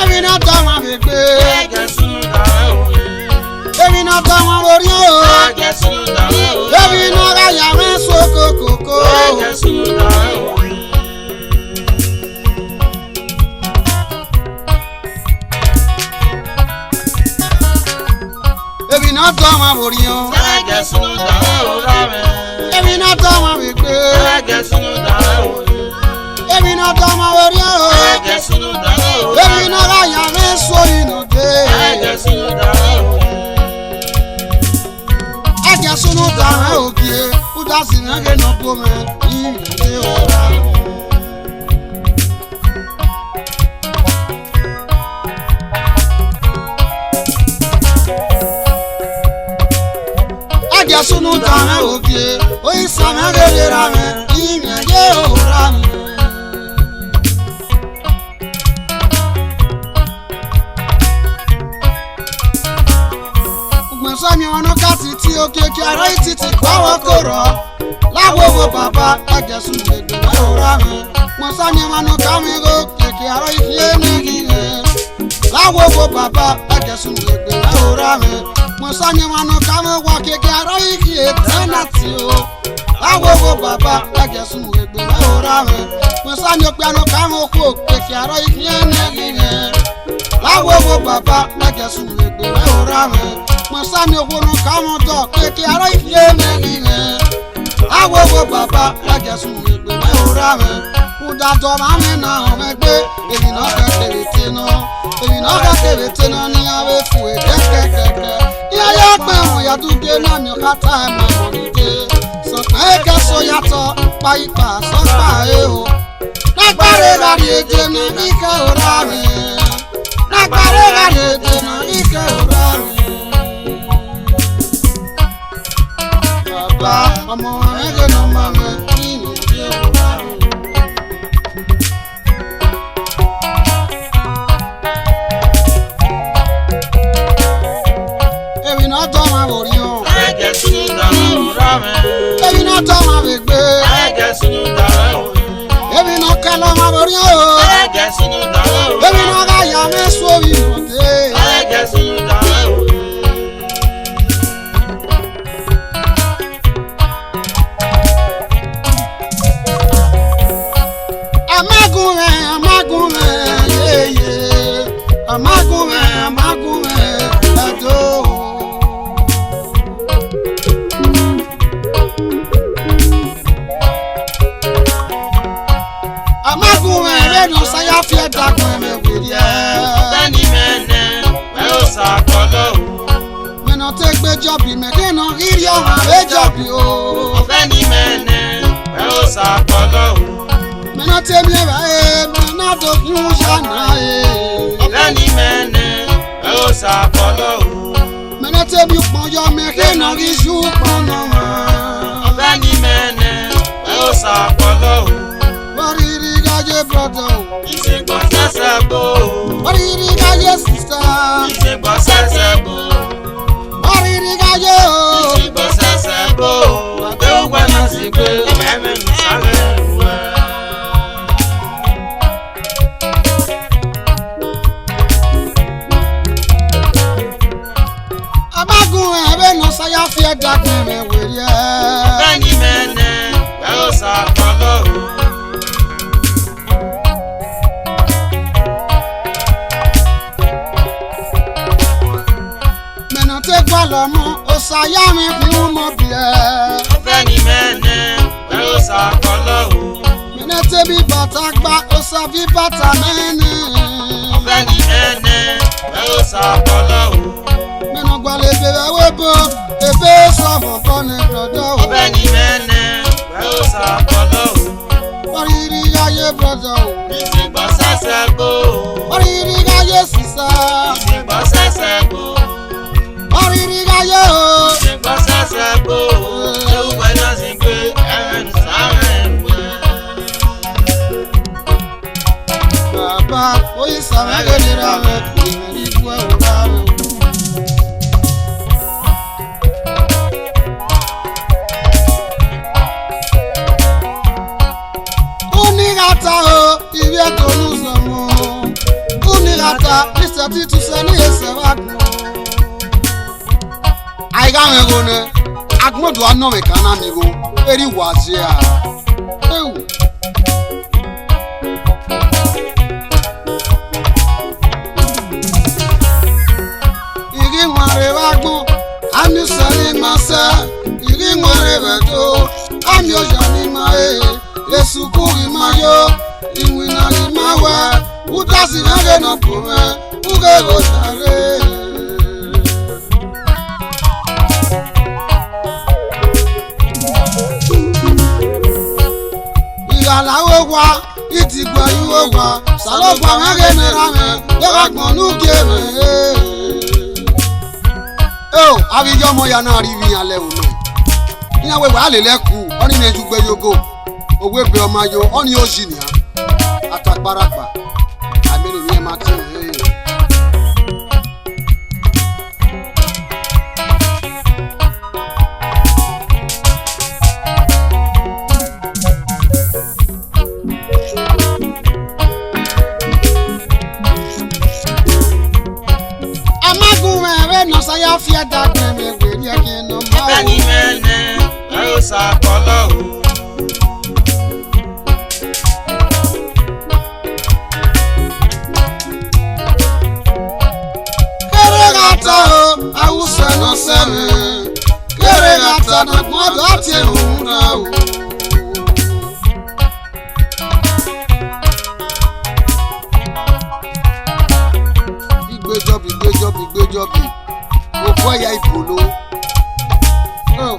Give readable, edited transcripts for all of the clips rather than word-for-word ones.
Emwinodamwen bebe. Emwinodamwen orio. Emwinodamwen soko koko. Emwinodamwen orio. Emwinodamwen bebe. Emwinodamwen orio. Emwinodamwen soyinode. Emwinodamwen obie. Udasinage no pome. Inde ora. Emwinodamwen obie. Oyisamage lerame. Inde ora. Sami wano kasi ti oke ki ara ititi kwawo koro lawo baba agesu gbegbe ora mi mo sami wano kami go keke ara iye nigi lawo baba agesu gbegbe ora mi mo sami wano kami wa keke ara iye tenati o lawo baba agesu gbegbe ora mi mo sami opiano kami ko keke ara iye nigi lawo baba agesu gbegbe ora mi Masami owono kamoto keke ara iye megine awowo baba agesu megbe ora me udato mame na omegbe ebi no kekere no ni awe fu kekeke ya ya pe mo ya duge na mi kata ma monite so ka so yato pa ipa so pa e o nagbare gari eje na ike ora me nagbare gari eje na ike ora me Mama, I don't know, Mama. Emwinodamwen orio. Emwinodamwen bebe. Emwinodamwen orio. Emwinodamwen soyinode. Amagunme, edo. Amagunme, edo saya fie dagun me wiye. Beni mene, we o sakolo. Me no take be job, me dey no iri o ma be job o. Beni mene, we o sakolo. Me no take me me no do kun shana e. Beni mene, we o sakolo. Me no take you pon yo me ke no ri ju pon no ma. Beni mene, we o sakolo. Wariri gaje brother. Isegbo sesebo. Wariri gaje sister. Isegbo sesebo. Wariri gaje o. Isegbo sesebo. Ade ogba na sigbe, eme misale. Saya fie dagun me were. Beni mene, we o sakolo. Me no te gba lomo, o saya mi fi mo bie. Beni mene, we o sakolo. Me no te bi bata gba, o sa bi bata mene. Beni mene, we o sakolo. Me no gba le bebe webo. Ebe sọ̀fọ̀ kọ́ni brọ̀dọ̀ o. Beni mene, we o sakolo. Wariri ayé brọ̀dọ̀ o. Isegbo sesebo. Wariri ayé sísá. Isegbo sesebo. Wariri ayé o. Isegbo sesebo. Ewu gbe na sigbe, eme misale. Baba, oyi sàmẹ́gẹ́ nira mẹ́, ìrírí fún ẹ̀wọ̀n bá mi. Onigata o, ibi eto n'ụzọ m. gata Mr. Titu seni ese wagmo Aiga ngone agmo do anno me kana mi go eri wazia ewu Igi nware wagmo ami seni masa Igi nware beto ami ojani mae Yesu kuri mayo Emwinodamwen mawe Utasi nage no pome Uge go tare Igala ogwa Itigwa yu ogwa Salogwa mege nerame Yoga gbonu keme Oh, abijo mo ya na rivi ale uno Ina we wa lele ku Oni ne jugbe yogo Ogwe be o mayo oni ojinia Atakbarapa Amiri ni mati Amagu we no saya fia da me we ri akin no ma Beni mene o sa kolo Awusa no seme Kere gata na modo ati una o Igbejobi O boya ipolo Oh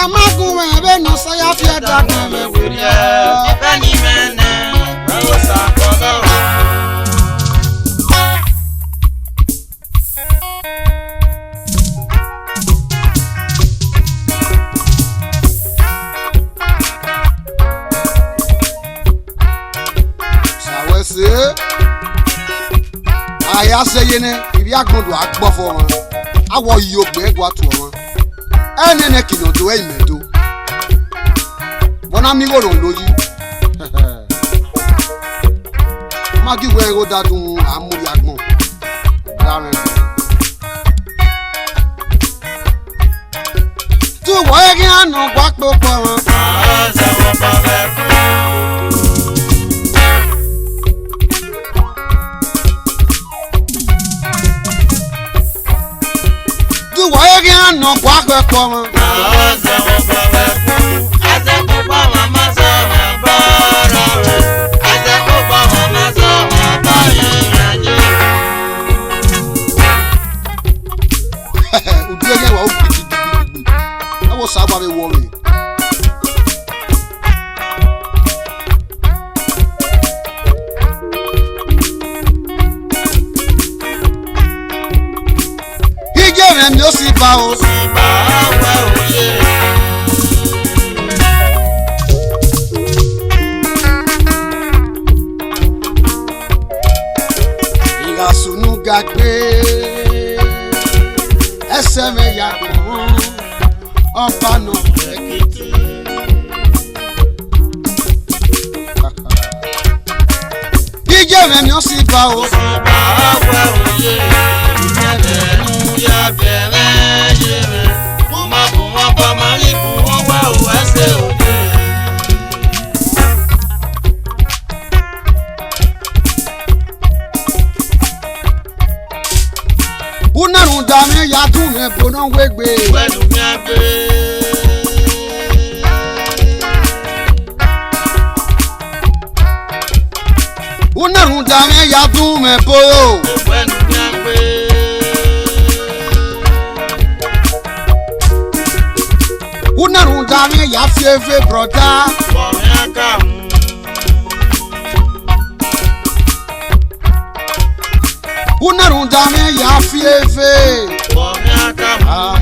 Amagun ebe no saya fia da me we ri Beni mene o sa kolo Sawese Aya seyene ibi agbon do agbo fo won Awo iyogbe egwa tu won Enene kino do imedo Bona mi go ron loyi Magi we go dadun amuri agbon Dare Tu wo egi anu gwa popo won Se wo pa be Tu wo egi anu gwa popo won Se wo pa be Ase popo mama so ba Ase popo mama so ba yin Udu ege wa obi Awo saba be wo me Ige mi o si ba o wa oye Iga sunu gagbe Ese me ya Ọba no ekiti Ije me mi o si ba o si ba wa oye Ije ya bere jere Mo ma bu won ba ma ri bu won wa o ese oye Unarun da mi ya tun me bono wegbe Wenu mi agbe Unarun da mi ya tun me boyo Wenu mi agbe Unarun da mi ya fieve brother Wo mi aka Unarun da mi ya fieve Wo mi aka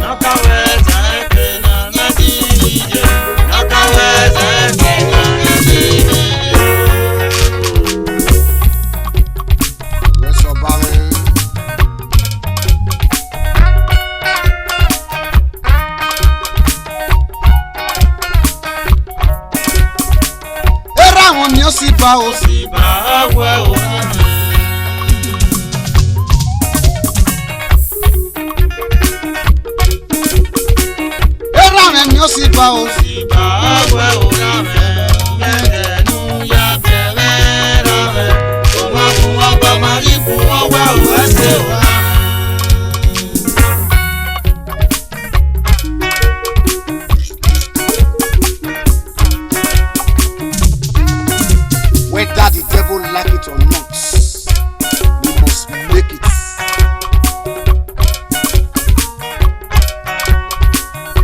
Naka weza eke na nadije Naka weza eke na nadije Weso bale ba o si ba we o era me mi o si ba o si ba we o ra me nu ya tere ra me o ma ba ma ri bu o wa o ase o whether the devil like it or not, we must make it.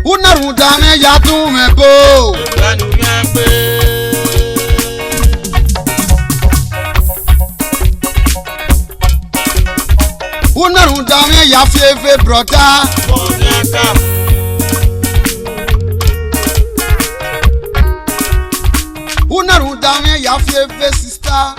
Unarudame ya dume bo. Unarudame ya fieve brother. Unarudame ya fieve sister.